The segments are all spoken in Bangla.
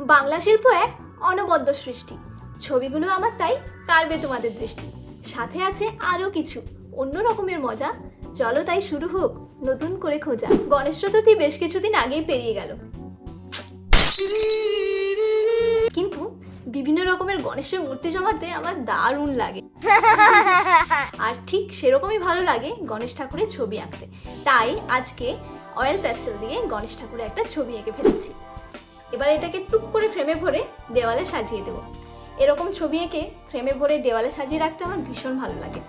বাংলা শিল্প এক অনবদ্য সৃষ্টি। ছবিগুলো আমার তাই কাড়বে তোমাদের দৃষ্টি। সাথে আছে আরও কিছু অন্য রকমের মজা। চলো তাই শুরু হোক নতুন করে খোঁজা। গণেশ চতুর্থী বেশ কিছুদিন আগেই পেরিয়ে গেল, কিন্তু বিভিন্ন রকমের গণেশের মূর্তি জমাতে আমার দারুণ লাগে। আর ঠিক সেরকমই ভালো লাগে গণেশ ঠাকুরের ছবি আঁকতে। তাই আজকে অয়েল প্যাস্টেল দিয়ে গণেশ ঠাকুরের একটা ছবি এঁকে ফেলেছি। এবার এটাকে টুক করে ফ্রেমে ভরে দেওয়ালে সাজিয়ে দেবো। এরকম ছবি এঁকে ফ্রেমে ভরে দেওয়ালে সাজিয়ে রাখতে আমার ভীষণ ভালো লাগে।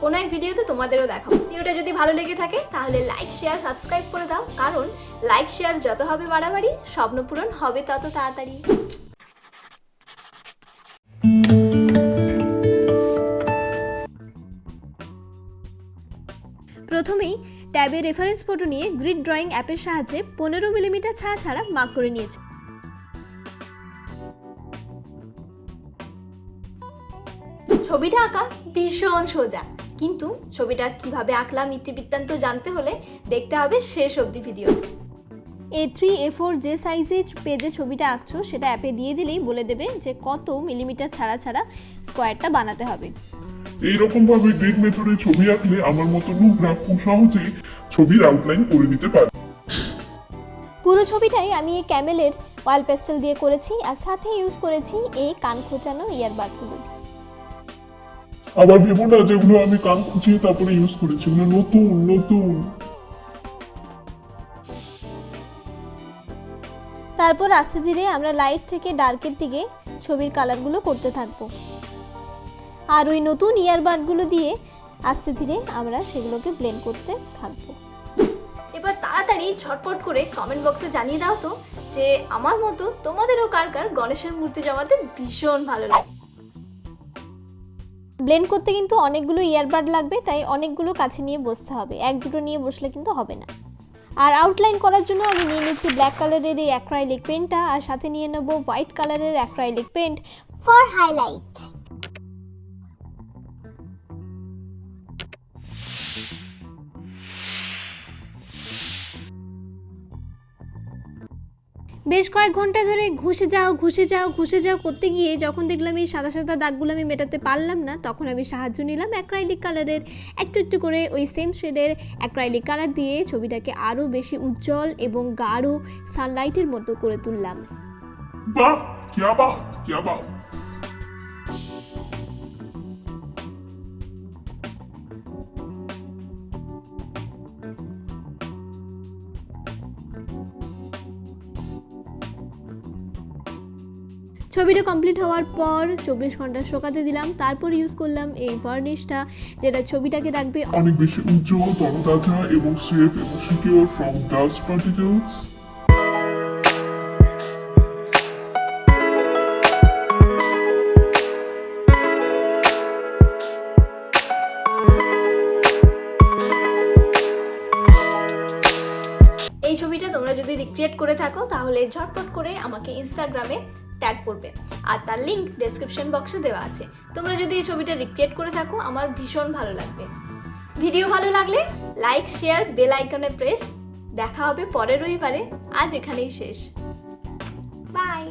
কোনো এক ভিডিওতে তোমাদেরও দেখাবো। ভিডিওটা যদি ভালো লেগে থাকে তাহলে লাইক শেয়ার সাবস্ক্রাইব করে দাও, কারণ লাইক শেয়ার যত হবে বাড়াবাড়ি স্বপ্ন পূরণ হবে তত তাড়াতাড়ি। প্রথমেই ট্যাবে রেফারেন্স ফটো নিয়ে গ্রিড ড্রয়িং অ্যাপের সাহায্যে 15 মিলিমিটার ছাড়া ছাড়া মার্ক করে নিয়েছি। ছবিটা আঁকা ভীষণ সোজা, কিন্তু ছবিটা কিভাবে আঁকলাম ইতিবৃত্তান্ত জানতে হলে দেখতে হবে শেষ অবধি ভিডিও। A3 A4 যে সাইজের পেজে ছবিটা আঁকছো সেটা অ্যাপে দিয়ে দিলেই বলে দেবে যে কত মিলিমিটার ছাড়া ছাড়া স্কোয়ারটা বানাতে হবে। এইরকম ভাবে গ্রিড মেথডে ছবি আঁকলে আমার মতো নোংরা খুব সহজেই ছবির আউটলাইন করে নিতে পারে। পুরো ছবিটাই আমি এই ক্যামেলের অয়েল পেস্টেল দিয়ে করেছি, আর সাথে ইউজ করেছি এই কান খোঁচানো ইয়ারবাডগুলো। আবার ভেবো না যেগুলো আমি কান খুঁচিয়ে তারপরে ইউজ করেছি, ওগুলো নতুন নতুন। তারপর আস্তে ধীরে আমরা লাইট থেকে ডার্কের দিকে ছবির কালারগুলো করতে থাকবো, আর ওই নতুন ইয়ারবাডগুলো দিয়ে আস্তে ধীরে আমরা সেগুলোকে ব্লেন্ড করতে থাকবো। এবার তাড়াতাড়ি ঝটপট করে কমেন্ট বক্সে জানিয়ে দাও তো যে আমার মতো তোমাদেরও কার কার গণেশের মূর্তি জমাতে ভীষণ ভালো লাগে। ব্লেন্ড করতে কিন্তু অনেকগুলো ইয়ারবাড লাগবে, তাই অনেকগুলো কাছে নিয়ে বসতে হবে, এক দুটো নিয়ে বসলে কিন্তু হবে না। আর আউটলাইন করার জন্য আমি নিয়ে নিচ্ছি ব্ল্যাক কালারের এই অ্যাক্রাইলিক পেনটা, আর সাথে নিয়ে নেব হোয়াইট কালারের অ্যাক্রাইলিক পেন্ট ফর হাইলাইট। বেশ কয়েক ঘন্টা ধরে ঘষে যাও করতে গিয়ে যখন দেখলাম এই সাদা সাদা দাগগুলো আমি মেটাতে পারলাম না, তখন আমি সাহায্য নিলাম অ্যাক্রাইলিক কালারের। একটু একটু করে ওই সেম শেডের অ্যাক্রাইলিক কালার দিয়ে ছবিটাকে আরও বেশি উজ্জ্বল এবং গাঢ় সানলাইটের মতো করে তুললাম। বাহ, কিয়া বাহ, কিয়া বাহ। ছবিটা কমপ্লিট হওয়ার পর 24 ঘন্টা শুকাতে দিলাম। তারপর ইউজ করলাম এই ভার্নিশটা, যেটা ছবিটাকে রাখবে অনেক বেশি উজ্জ্বল, তরতাজা এবং সেফ এবং সিকিউর ফ্রম ডাস্ট পার্টিকেলস। এই ছবিটা তোমরা যদি রিক্রিয়েট করে থাকো তাহলে ঝটপট করে আমাকে ইনস্টাগ্রামে ট্যাগ করবে, আর তার লিঙ্ক ডেসক্রিপশন বক্সে দেওয়া আছে। তোমরা যদি এই ছবিটা রিক্রিয়েট করে থাকো আমার ভীষণ ভালো লাগবে। ভিডিও ভালো লাগলে লাইক শেয়ার বেল আইকনে প্রেস। দেখা হবে পরের রবিবারে। আজ এখানেই শেষ। বাই।